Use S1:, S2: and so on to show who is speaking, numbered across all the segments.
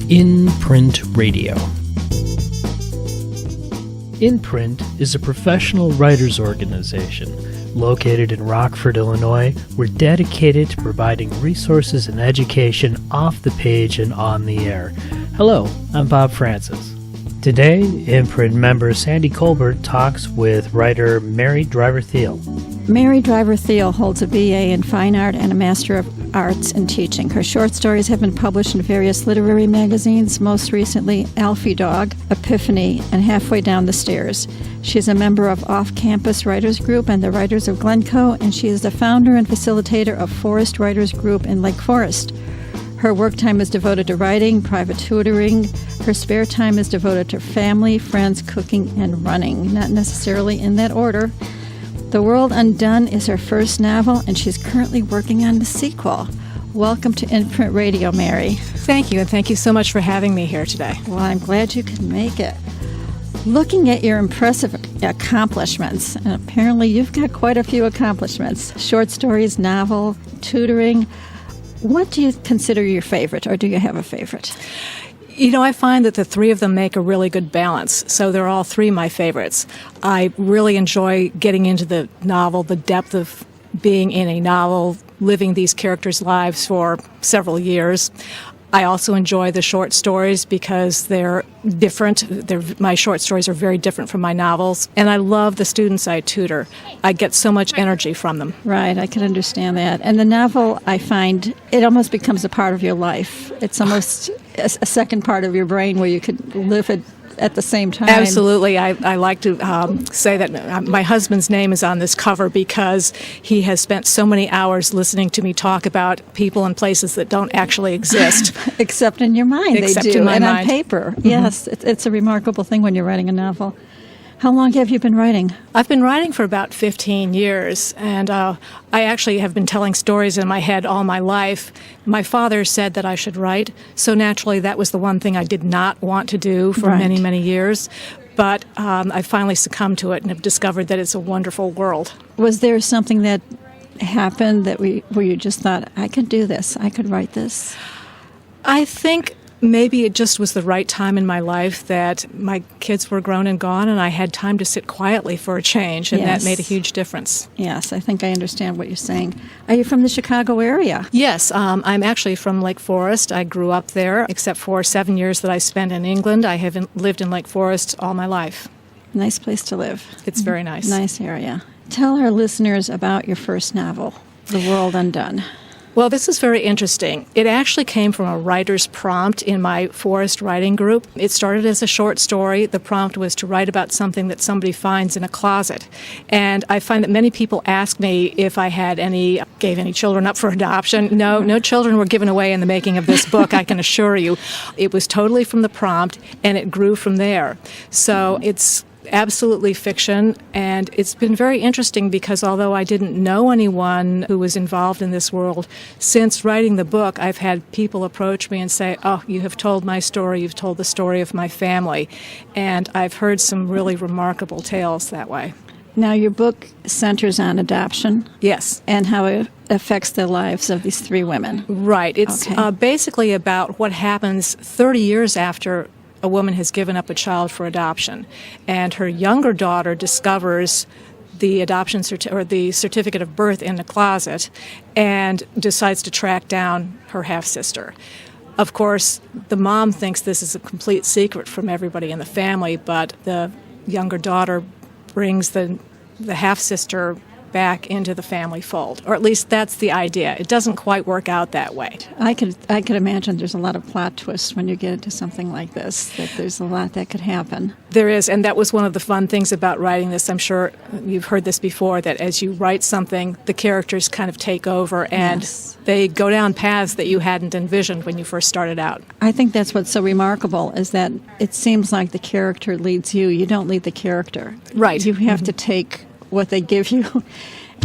S1: In Print Radio. In Print is a professional writers organization located in Rockford, Illinois. We're dedicated to providing resources and education off the page and on the air. Hello, I'm Bob Francis. Today, In Print member Sandy Colbert talks with writer Mary Driver-Thiel.
S2: Mary Driver-Thiel holds a BA in Fine Art and a Master of Arts in Teaching. Her short stories have been published in various literary magazines, most recently Alfie Dog, Epiphany, and Halfway Down the Stairs. She is a member of Off-Campus Writers Group and the Writers of Glencoe, and she is the founder and facilitator of Forest Writers Group in Lake Forest. Her work time is devoted to writing, private tutoring. Her spare time is devoted to family, friends, cooking, and running, not necessarily in that order. The World Undone is her first novel, and she's currently working on the sequel. Welcome to In Print Radio, Mary.
S3: Thank you, and thank you so much for having me here today.
S2: Well, I'm glad you could make it. Looking at your impressive accomplishments, and apparently you've got quite a few accomplishments, short stories, novel, tutoring, what do you consider your favorite, or do you have a favorite?
S3: You know, I find that the three of them make a really good balance, so they're all three my favorites. I really enjoy getting into the novel, the depth of being in a novel, living these characters' lives for several years. I also enjoy the short stories because they're different. My short stories are very different from my novels. And I love the students I tutor. I get so much energy from them.
S2: Right, I can understand that. And the novel, I find, it almost becomes a part of your life. It's almost a second part of your brain where you could live it at the same time.
S3: Absolutely. I like to say that my husband's name is on this cover because he has spent so many hours listening to me talk about people and places that don't actually exist.
S2: Except in your mind,
S3: Except
S2: they do,
S3: in my
S2: and
S3: mind.
S2: on paper.
S3: Mm-hmm.
S2: Yes, it's a remarkable thing when you're writing a novel. How long have you been writing?
S3: I've been writing for about 15 years, and I actually have been telling stories in my head all my life. My father said that I should write, so naturally that was the one thing I did not want to do for many, many years. But I finally succumbed to it and have discovered that it's a wonderful world.
S2: Was there something that happened that where you just thought, I could do this, I could write this?
S3: I think maybe it just was the right time in my life that my kids were grown and gone, and I had time to sit quietly for a change, and that made a huge difference.
S2: Yes, I think I understand what you're saying. Are you from the Chicago area?
S3: Yes, I'm actually from Lake Forest. I grew up there, except for 7 years that I spent in England. I have lived in Lake Forest all my life.
S2: Nice place to live.
S3: It's very nice.
S2: Nice area. Tell our listeners about your first novel, The World Undone.
S3: Well, this is very interesting. It actually came from a writer's prompt in my Forest writing group. It started as a short story. The prompt was to write about something that somebody finds in a closet. And I find that many people ask me if I gave any children up for adoption. No children were given away in the making of this book, I can assure you. It was totally from the prompt, and it grew from there. So it's absolutely fiction, and it's been very interesting because although I didn't know anyone who was involved in this world, since writing the book, I've had people approach me and say, oh, you have told my story, you've told the story of my family, and I've heard some really remarkable tales that way.
S2: Now, your book centers on adoption.
S3: Yes.
S2: And how it affects the lives of these three women.
S3: Right. It's basically about what happens 30 years after a woman has given up a child for adoption, and her younger daughter discovers the adoption or the certificate of birth in the closet and decides to track down her half-sister. Of course, the mom thinks this is a complete secret from everybody in the family, but the younger daughter brings the half-sister back into the family fold, or at least that's the idea. It doesn't quite work out that way.
S2: I could imagine there's a lot of plot twists when you get into something like this, that there's a lot that could happen.
S3: There is, and that was one of the fun things about writing this. I'm sure you've heard this before, that as you write something, the characters kind of take over, and they go down paths that you hadn't envisioned when you first started out.
S2: I think that's what's so remarkable, is that it seems like the character leads you. You don't lead the character.
S3: Right.
S2: You have to take what they give you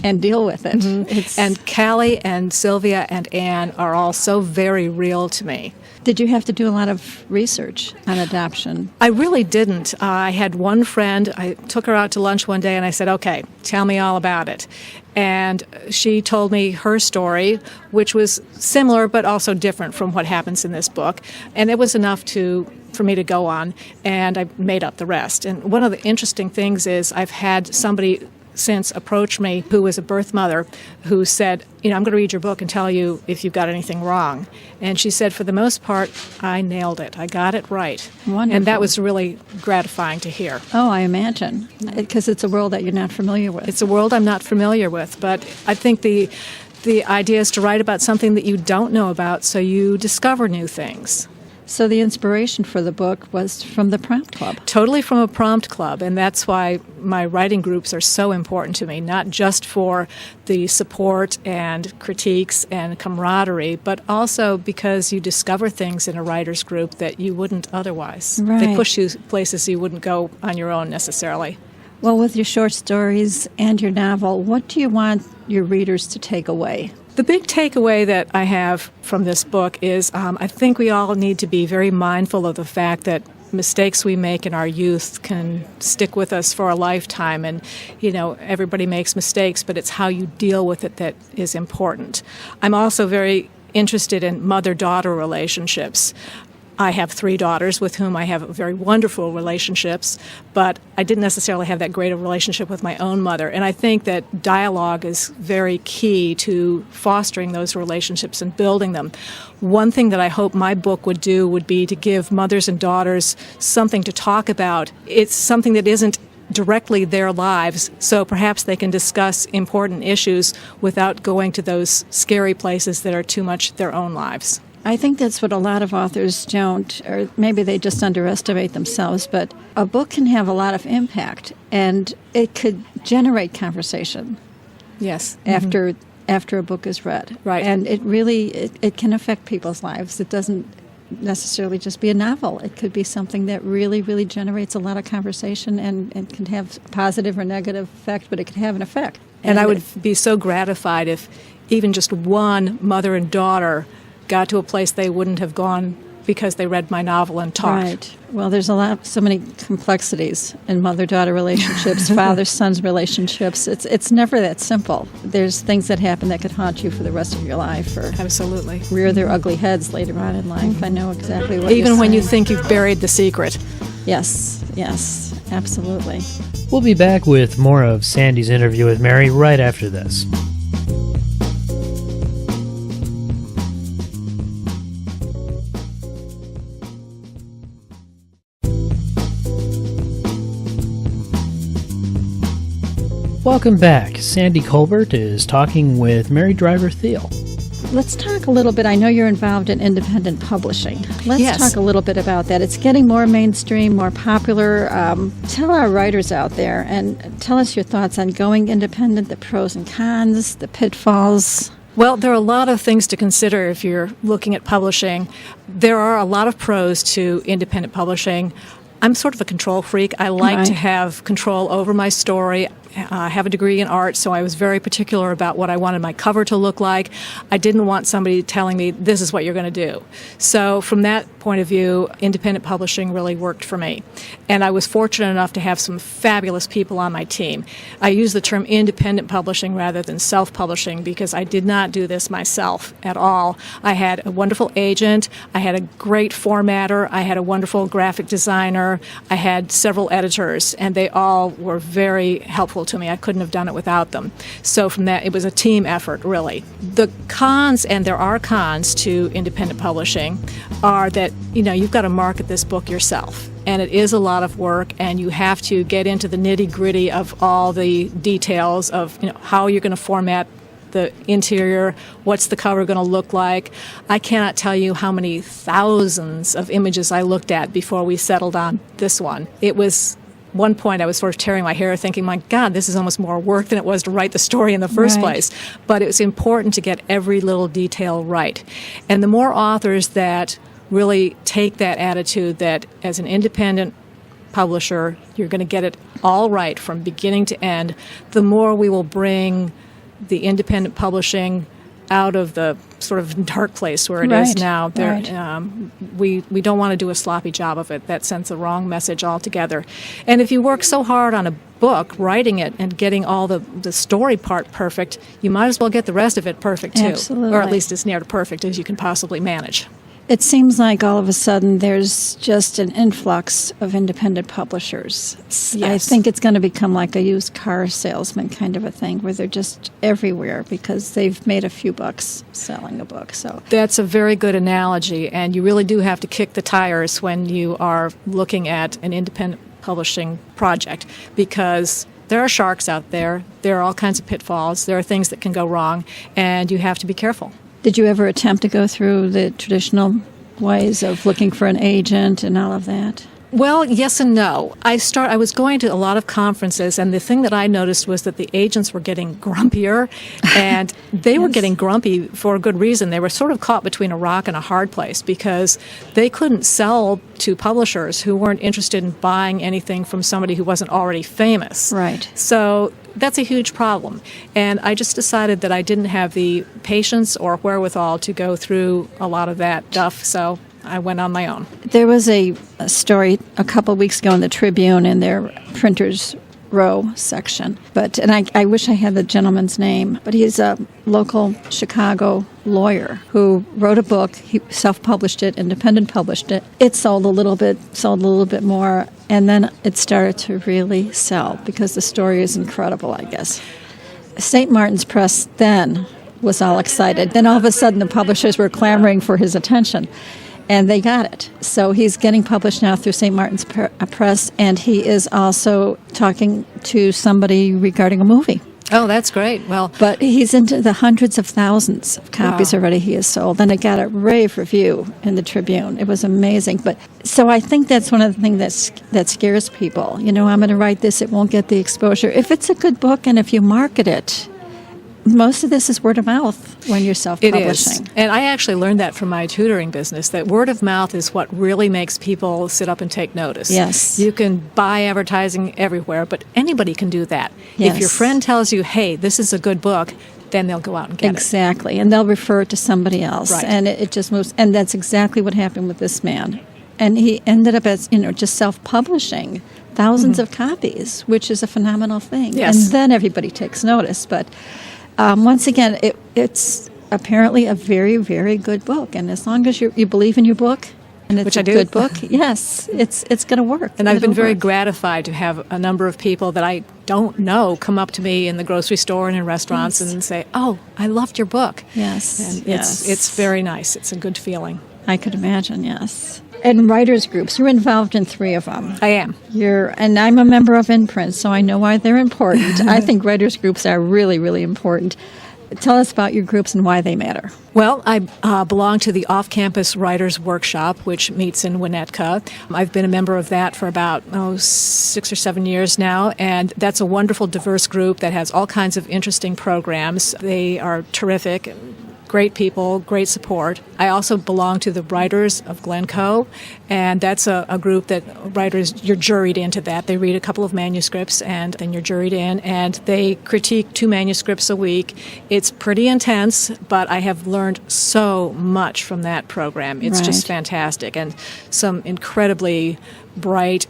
S2: and deal with it.
S3: And Callie and Sylvia and Anne are all so very real to me.
S2: Did you have to do a lot of research on adoption?
S3: I really didn't. I had one friend, I took her out to lunch one day and I said, okay, tell me all about it. And she told me her story, which was similar but also different from what happens in this book. And it was enough for me to go on, and I made up the rest. And one of the interesting things is I've had somebody since approach me who was a birth mother who said, I'm going to read your book and tell you if you've got anything wrong. And she said, for the most part, I nailed it. I got it right.
S2: Wonderful.
S3: And that was really gratifying to hear.
S2: Oh, I imagine, because it's a world that you're not familiar with.
S3: It's a world I'm not familiar with, but I think the idea is to write about something that you don't know about so you discover new things.
S2: So the inspiration for the book was from the Prompt Club.
S3: Totally from a Prompt Club, and that's why my writing groups are so important to me, not just for the support and critiques and camaraderie, but also because you discover things in a writer's group that you wouldn't otherwise.
S2: Right.
S3: They push you places you wouldn't go on your own necessarily.
S2: Well, with your short stories and your novel, what do you want your readers to take away?
S3: The big takeaway that I have from this book is I think we all need to be very mindful of the fact that mistakes we make in our youth can stick with us for a lifetime. And, everybody makes mistakes, but it's how you deal with it that is important. I'm also very interested in mother-daughter relationships. I have 3 daughters with whom I have very wonderful relationships, but I didn't necessarily have that great a relationship with my own mother. And I think that dialogue is very key to fostering those relationships and building them. One thing that I hope my book would do would be to give mothers and daughters something to talk about. It's something that isn't directly their lives, so perhaps they can discuss important issues without going to those scary places that are too much their own lives.
S2: I think that's what a lot of authors don't, or maybe they just underestimate themselves, but a book can have a lot of impact, and it could generate conversation.
S3: Yes.
S2: After a book is read.
S3: Right.
S2: And it really, it can affect people's lives. It doesn't necessarily just be a novel. It could be something that really, really generates a lot of conversation and can have a positive or negative effect, but it can have an effect.
S3: And I would be so gratified if even just one mother and daughter got to a place they wouldn't have gone because they read my novel and talked.
S2: Right. Well, there's so many complexities in mother-daughter relationships, father-son relationships. It's never that simple. There's things that happen that could haunt you for the rest of your life, or
S3: absolutely
S2: rear their ugly heads later on in life. I know exactly what
S3: even
S2: you're
S3: when you
S2: saying.
S3: think you've buried the secret.
S2: Yes, absolutely.
S1: We'll be back with more of Sandy's interview with Mary right after this. Welcome back. Sandy Colbert is talking with Mary Driver-Thiel.
S2: Let's talk a little bit. I know you're involved in independent publishing. Let's
S3: Yes.
S2: talk a little bit about that. It's getting more mainstream, more popular. Tell our writers out there and tell us your thoughts on going independent, the pros and cons, the pitfalls.
S3: Well, there are a lot of things to consider if you're looking at publishing. There are a lot of pros to independent publishing. I'm sort of a control freak. I like
S2: Right.
S3: to have control over my story. I have a degree in art, so I was very particular about what I wanted my cover to look like. I didn't want somebody telling me, this is what you're going to do. So from that point of view, independent publishing really worked for me. And I was fortunate enough to have some fabulous people on my team. I use the term independent publishing rather than self-publishing because I did not do this myself at all. I had a wonderful agent. I had a great formatter. I had a wonderful graphic designer. I had several editors, and they all were very helpful to me. I couldn't have done it without them. So from that, it was a team effort, really. The cons, and there are cons to independent publishing, are that, you've got to market this book yourself. And it is a lot of work, and you have to get into the nitty-gritty of all the details of, how you're going to format the interior, what's the cover going to look like. I cannot tell you how many thousands of images I looked at before we settled on this one. It was one point I was sort of tearing my hair thinking, my God, this is almost more work than it was to write the story in the first
S2: Right.
S3: place. But it was important to get every little detail right. And the more authors that really take that attitude that as an independent publisher, you're going to get it all right from beginning to end, the more we will bring the independent publishing out of the sort of dark place where it is now. We don't want to do a sloppy job of it. That sends the wrong message altogether. And if you work so hard on a book, writing it and getting all the story part perfect, you might as well get the rest of it perfect too.
S2: Absolutely.
S3: Or at least as near to perfect as you can possibly manage.
S2: It seems like all of a sudden there's just an influx of independent publishers.
S3: Yes.
S2: I think it's going to become like a used car salesman kind of a thing where they're just everywhere because they've made a few bucks selling a book. So
S3: that's a very good analogy, and you really do have to kick the tires when you are looking at an independent publishing project because there are sharks out there. There are all kinds of pitfalls. There are things that can go wrong, and you have to be careful.
S2: Did you ever attempt to go through the traditional ways of looking for an agent and all of that?
S3: Well, yes and no. I was going to a lot of conferences, and the thing that I noticed was that the agents were getting grumpier, and they were getting grumpy for a good reason. They were sort of caught between a rock and a hard place because they couldn't sell to publishers who weren't interested in buying anything from somebody who wasn't already famous.
S2: Right.
S3: So that's a huge problem. And I just decided that I didn't have the patience or wherewithal to go through a lot of that stuff, so I went on my own.
S2: There was a story a couple of weeks ago in the Tribune in their printers row section. I wish I had the gentleman's name, but he's a local Chicago lawyer who wrote a book. He self-published it, independent published it. It sold a little bit more, and then it started to really sell because the story is incredible, I guess. St. Martin's Press then was all excited. Then all of a sudden the publishers were clamoring for his attention. And they got it. So he's getting published now through St. Martin's Press, and he is also talking to somebody regarding a movie.
S3: Oh, that's great. Well,
S2: but he's into the hundreds of thousands of copies already he has sold, and it got a rave review in the Tribune. It was amazing. But so I think that's one of the things that scares people. I'm going to write this; it won't get the exposure. If it's a good book, and if you market it. Most of this is word of mouth when you're self-publishing.
S3: It is. And I actually learned that from my tutoring business, that word of mouth is what really makes people sit up and take notice.
S2: Yes.
S3: You can buy advertising everywhere, but anybody can do that.
S2: Yes.
S3: If your friend tells you, hey, this is a good book, then they'll go out and get it.
S2: Exactly. And they'll refer it to somebody else.
S3: Right.
S2: And it just moves. And that's exactly what happened with this man. And he ended up as, just self-publishing thousands of copies, which is a phenomenal thing.
S3: Yes.
S2: And then everybody takes notice. But once again, it's apparently a very, very good book. And as long as you believe in your book, and it's a good book, yes, it's going to work.
S3: And I've been very gratified to have a number of people that I don't know come up to me in the grocery store and in restaurants and say, oh, I loved your book.
S2: Yes.
S3: And it's very nice. It's a good feeling.
S2: I could imagine, yes. And writers groups, you're involved in 3 of them.
S3: I am.
S2: And I'm a member of Imprint, so I know why they're important. I think writers groups are really, really important. Tell us about your groups and why they matter.
S3: Well, I belong to the Off-Campus Writers Workshop, which meets in Winnetka. I've been a member of that for about 6 or 7 years now, and that's a wonderful, diverse group that has all kinds of interesting programs. They are terrific. Great people, great support. I also belong to the Writers of Glencoe, and that's a group that writers, you're juried into that. They read a couple of manuscripts, and then you're juried in, and they critique 2 manuscripts a week. It's pretty intense, but I have learned so much from that program. It's just fantastic, and some incredibly bright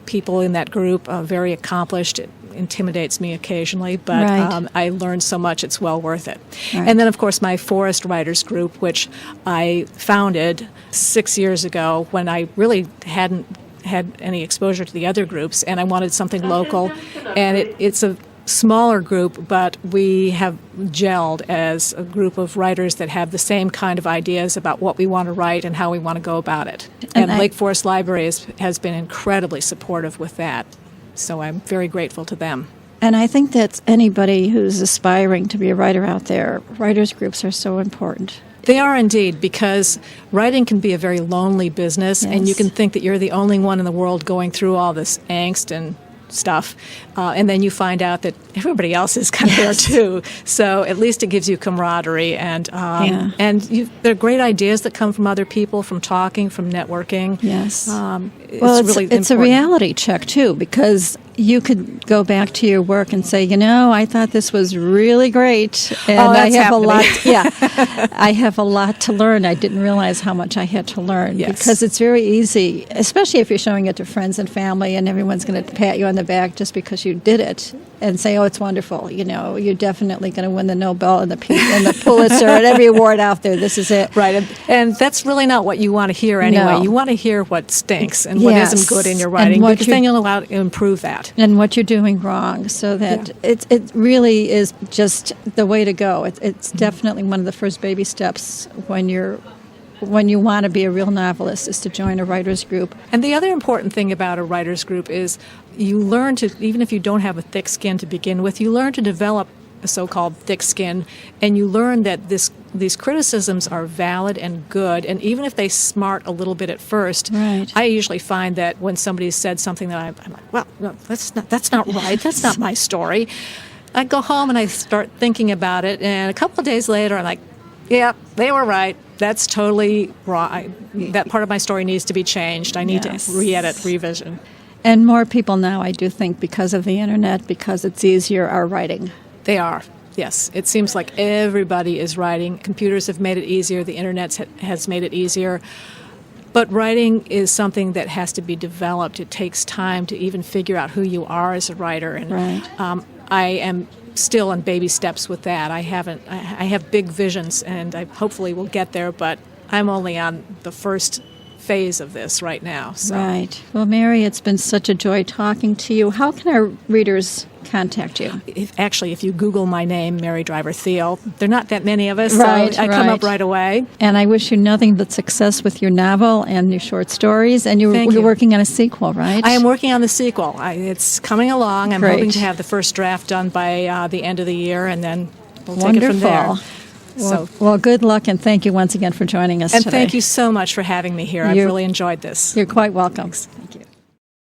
S3: people in that group, very accomplished. It intimidates me occasionally, but I learned so much, it's well worth it. Right. And then, of course, my Forest Writers Group, which I founded 6 years ago when I really hadn't had any exposure to the other groups, and I wanted something local. And it's a smaller group, but we have gelled as a group of writers that have the same kind of ideas about what we want to write and how we want to go about it. And Lake Forest Library has been incredibly supportive with that. So I'm very grateful to them.
S2: And I think that anybody who's aspiring to be a writer out there, writers groups are so important.
S3: They are indeed, because writing can be a very lonely business, and you can think that you're the only one in the world going through all this angst and stuff, and then you find out that everybody else is kind of there too. So at least it gives you camaraderie, and there are great ideas that come from other people, from talking, from networking.
S2: Yes.
S3: It's
S2: a reality check too, because you could go back to your work and say, I thought this was really great, and I have a lot. I have a lot to learn. I didn't realize how much I had to learn, because it's very easy, especially if you're showing it to friends and family, and everyone's going to pat you on the back just because you did it and say, "Oh, it's wonderful." You're definitely going to win the Nobel and the Pulitzer and every award out there. This is it,
S3: right? And that's really not what you want to hear anyway.
S2: No.
S3: You want to hear what stinks and what isn't good in your writing, because then you'll allow to improve that.
S2: And what you're doing wrong, so that it really is just the way to go. It's definitely one of the first baby steps when you want to be a real novelist, is to join a writers group.
S3: And the other important thing about a writers group is you learn to, even if you don't have a thick skin to begin with, you learn to develop a so-called thick skin, and you learn that these criticisms are valid and good, and even if they smart a little bit at first, I usually find that when somebody said something that I'm like, well, no, that's not right, that's not my story, I go home and I start thinking about it, and a couple of days later I'm like, yeah, they were right. That's totally wrong. That part of my story needs to be changed. I need to re-edit, revision.
S2: And more people now, I do think, because of the internet, because it's easier, are writing.
S3: They are, yes. It seems like everybody is writing. Computers have made it easier. The internet has made it easier. But writing is something that has to be developed. It takes time to even figure out who you are as a writer. And I am still in baby steps with that. I have big visions, and I hopefully will get there, but I'm only on the first phase of this right now. So.
S2: Right. Well, Mary, it's been such a joy talking to you. How can our readers contact you?
S3: If you Google my name, Mary Driver-Thiel, there are not that many of us, so I come up right away.
S2: And I wish you nothing but success with your novel and your short stories. And you're working on a sequel, right?
S3: I am working on the sequel. It's coming along. I'm hoping to have the first draft done by the end of the year, and then we'll take it from there.
S2: Well, good luck, and thank you once again for joining us
S3: today.
S2: And
S3: thank you so much for having me here. I've really enjoyed this.
S2: You're quite welcome.
S3: Thanks. Thank you.